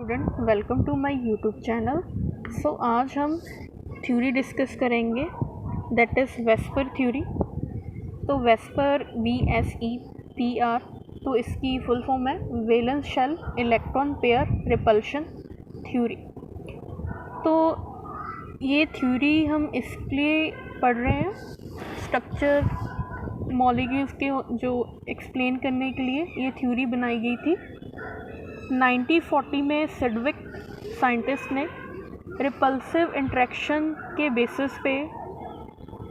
Student, welcome to my YouTube channel. So आज हम theory discuss करेंगे, दैट इज़ वेस्पर थ्योरी। तो VSEPR VSEPR, तो इसकी फुल फॉर्म है valence shell electron pair repulsion theory. तो ये थ्योरी हम इसलिए पढ़ रहे हैं, स्ट्रक्चर मॉलिक्यूल्स के जो एक्सप्लेन करने के लिए ये थ्योरी बनाई गई थी। 1940 में सेडविक साइंटिस्ट ने रिपल्सिव इंटरेक्शन के बेसिस पे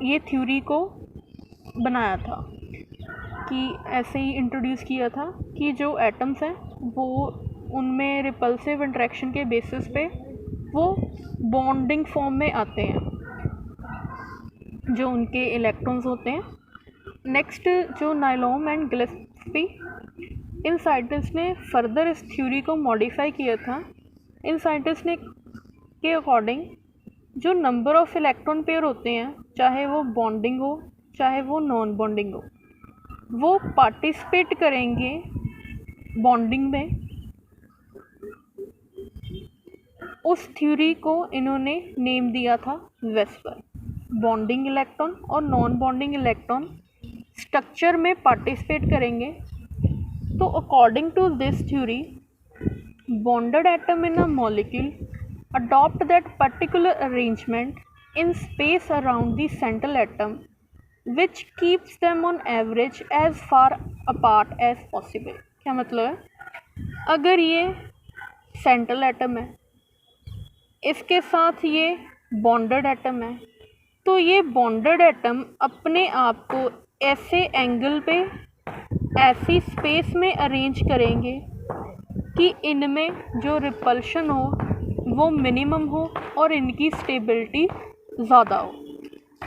ये थ्योरी को बनाया था, कि ऐसे ही इंट्रोड्यूस किया था कि जो एटम्स हैं वो उनमें रिपल्सिव इंटरेक्शन के बेसिस पे वो बॉन्डिंग फॉर्म में आते हैं, जो उनके इलेक्ट्रॉन्स होते हैं। नेक्स्ट जो नाइलॉम एंड गिलेस्पी, इन साइंटिस्ट ने फर्दर इस थ्योरी को मॉडिफाई किया था। इन साइंटिस्ट ने के अकॉर्डिंग जो नंबर ऑफ इलेक्ट्रॉन पेयर होते हैं, चाहे वो बॉन्डिंग हो चाहे वो नॉन बॉन्डिंग हो, वो पार्टिसिपेट करेंगे बॉन्डिंग में। उस थ्योरी को इन्होंने नेम दिया था वेस्पर। बॉन्डिंग इलेक्ट्रॉन और नॉन बॉन्डिंग इलेक्ट्रॉन स्ट्रक्चर में पार्टिसिपेट करेंगे। तो according to this theory, bonded atom in a molecule adopt that particular arrangement in space around the central atom, which keeps them on average as far apart as possible। क्या मतलब है? अगर ये central atom है, इसके साथ ये bonded atom है, तो ये बॉन्डेड एटम अपने आप को ऐसे एंगल पे ऐसी स्पेस में अरेंज करेंगे कि इनमें जो रिपल्शन हो वो मिनिमम हो और इनकी स्टेबिलिटी ज़्यादा हो।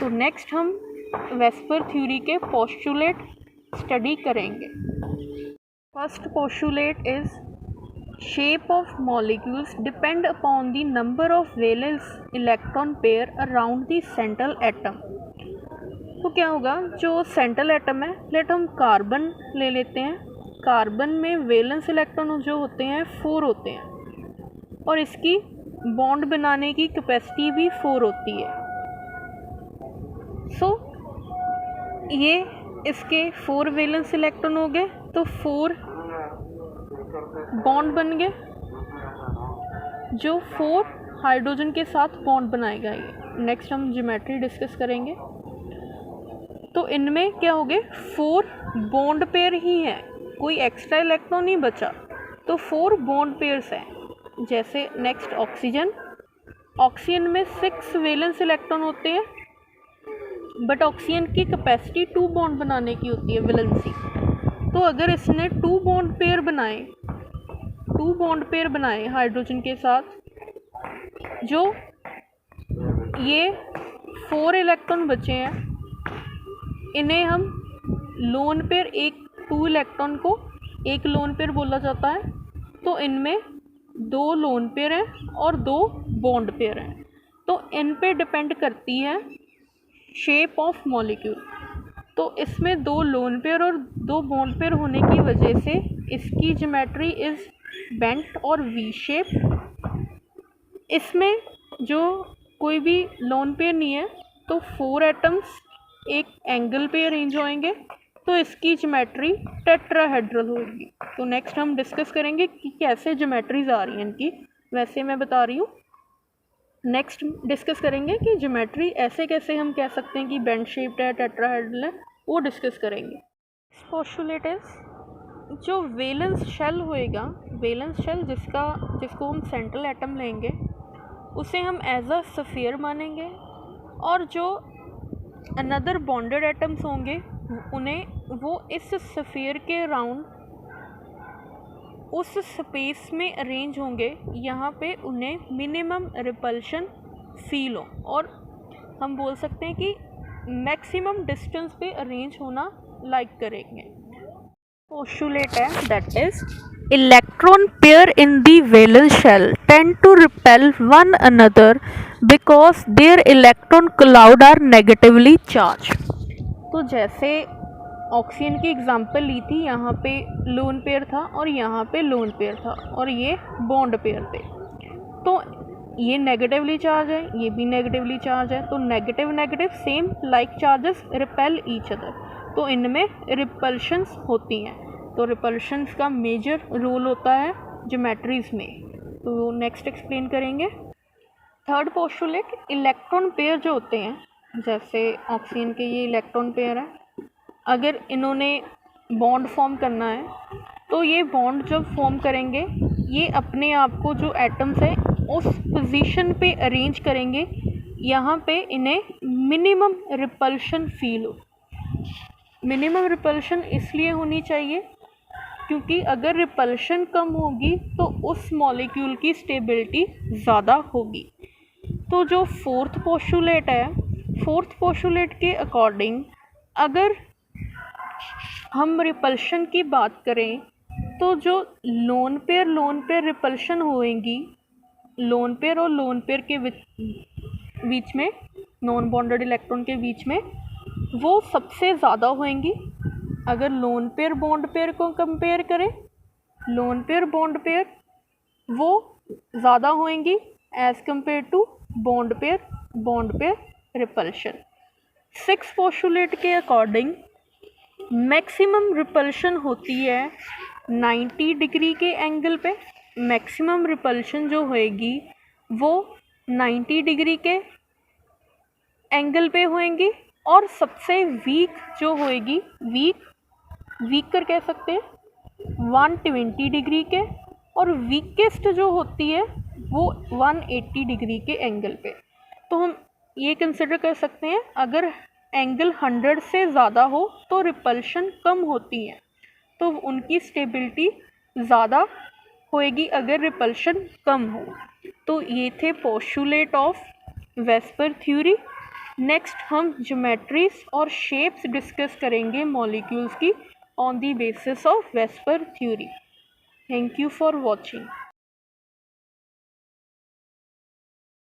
तो नेक्स्ट हम वेस्पर थ्योरी के पोस्टुलेट स्टडी करेंगे। First postulate is shape of molecules depend upon the number of valence electron pair around the central atom. तो क्या होगा, जो सेंट्रल एटम है, लेट हम कार्बन ले लेते हैं। कार्बन में वैलेंस इलेक्ट्रॉन जो होते हैं 4 होते हैं और इसकी बॉन्ड बनाने की कैपेसिटी भी 4 होती है। सो ये इसके 4 वैलेंस इलेक्ट्रॉन हो गए, तो 4 बॉन्ड बन गए, जो 4 हाइड्रोजन के साथ बॉन्ड बनाएगा ये। नेक्स्ट हम ज्योमेट्री डिस्कस करेंगे। तो इनमें क्या हो गए, 4 बॉन्ड पेयर ही हैं, कोई एक्स्ट्रा इलेक्ट्रॉन नहीं बचा, तो 4 बॉन्ड पेयर्स हैं। जैसे नेक्स्ट ऑक्सीजन, ऑक्सीजन में 6 वैलेंस इलेक्ट्रॉन होते हैं, बट ऑक्सीजन की कैपेसिटी 2 बॉन्ड बनाने की होती है, वैलेंसी। तो अगर इसने 2 बॉन्ड पेयर बनाए हाइड्रोजन के साथ, जो ये 4 इलेक्ट्रॉन बचे हैं, इन्हें हम लोन पेयर, 2 इलेक्ट्रॉन को एक लोन पेयर बोला जाता है। तो इनमें 2 लोन पेयर हैं और 2 बॉन्ड पेयर हैं। तो इन पे डिपेंड करती है शेप ऑफ मॉलिक्यूल। तो इसमें 2 लोन पेयर और 2 बॉन्ड पेयर होने की वजह से इसकी ज्योमेट्री इज़ बेंट और वी शेप। इसमें जो कोई भी लोन पेयर नहीं है, तो 4 एटम्स एक एंगल पे अरेंज होएंगे, तो इसकी ज्योमेट्री टेट्राहेड्रल होगी। तो नेक्स्ट हम डिस्कस करेंगे कि कैसे ज्योमेट्रीज आ रही हैं इनकी, वैसे मैं बता रही हूँ। नेक्स्ट डिस्कस करेंगे कि ज्योमेट्री ऐसे कैसे हम कह सकते हैं कि बेंड शेप्ड है, टेट्राहेड्रल है, वो डिस्कस करेंगे। पोस्टुलेट इज, जो वैलेंस शेल होएगा, वैलेंस शेल जिसको हम सेंट्रल एटम लेंगे, उसे हम एज अ स्फीयर मानेंगे, और जो अनदर बॉन्डेड एटम्स होंगे उन्हें वो इस स्फीयर के अराउंड उस स्पेस में अरेंज होंगे, यहाँ पे उन्हें मिनिमम रिपल्शन फील हो, और हम बोल सकते हैं कि मैक्सिमम डिस्टेंस पे अरेंज होना लाइक करेंगे। पोस्टुलेट है, that is electron pair in the valence shell tend to repel one another because their electron cloud are negatively charged। तो जैसे ऑक्सीजन की एग्जांपल ली थी, यहाँ पे लोन पेयर था और यहाँ पे लोन पेयर था और ये बॉन्ड पेयर थे। तो ये नेगेटिवली चार्ज है, ये भी नेगेटिवली चार्ज है, तो negative negative same like charges repel each other, तो इनमें रिपल्शंस होती हैं। तो रिपल्शंस का मेजर रोल होता है ज्योमेट्रीज में। तो नेक्स्ट एक्सप्लेन करेंगे। थर्ड पोस्टुलेट, इलेक्ट्रॉन पेयर जो होते हैं, जैसे ऑक्सीजन के ये इलेक्ट्रॉन पेयर है, अगर इन्होंने बॉन्ड फॉर्म करना है तो ये बॉन्ड जब फॉर्म करेंगे ये अपने आप को जो एटम्स है उस पोजीशन पे अरेंज करेंगे यहाँ पे इन्हें मिनिमम रिपल्शन फील हो। मिनिमम रिपल्शन इसलिए होनी चाहिए क्योंकि अगर रिपल्शन कम होगी तो उस मॉलिक्यूल की स्टेबिलिटी ज़्यादा होगी। तो जो फोर्थ पोस्टुलेट है, फोर्थ पोस्टुलेट के अकॉर्डिंग अगर हम रिपल्शन की बात करें तो जो लोन पेयर रिपल्शन होएंगी, लोन पेयर और लोन पेयर के बीच में, नॉन बॉन्डेड इलेक्ट्रॉन के बीच में, वो सबसे ज़्यादा होएंगी। अगर लोन पेयर बॉन्ड पेयर को कंपेयर करें, लोन पेयर बॉन्ड पेयर वो ज़्यादा होएंगी as compared to bond pair repulsion. Six postulate के अकॉर्डिंग मैक्सिमम रिपल्शन होती है 90 डिग्री के एंगल पे। मैक्सिमम रिपल्शन जो होएगी वो 90 डिग्री के एंगल पे होएंगी और सबसे वीक जो होएगी, वीकर कह सकते हैं, 120 डिग्री के, और वीकेस्ट जो होती है वो 180 डिग्री के एंगल पे। तो हम ये कंसिडर कर सकते हैं अगर एंगल 100 से ज़्यादा हो तो रिपल्शन कम होती है, तो उनकी स्टेबिलिटी ज़्यादा होएगी अगर रिपल्शन कम हो। तो ये थे postulate of VSEPR theory. Next हम ज्योमेट्रीज और शेप्स डिस्कस करेंगे मॉलिक्यूल्स की on the basis of VSEPR theory. Thank you for watching.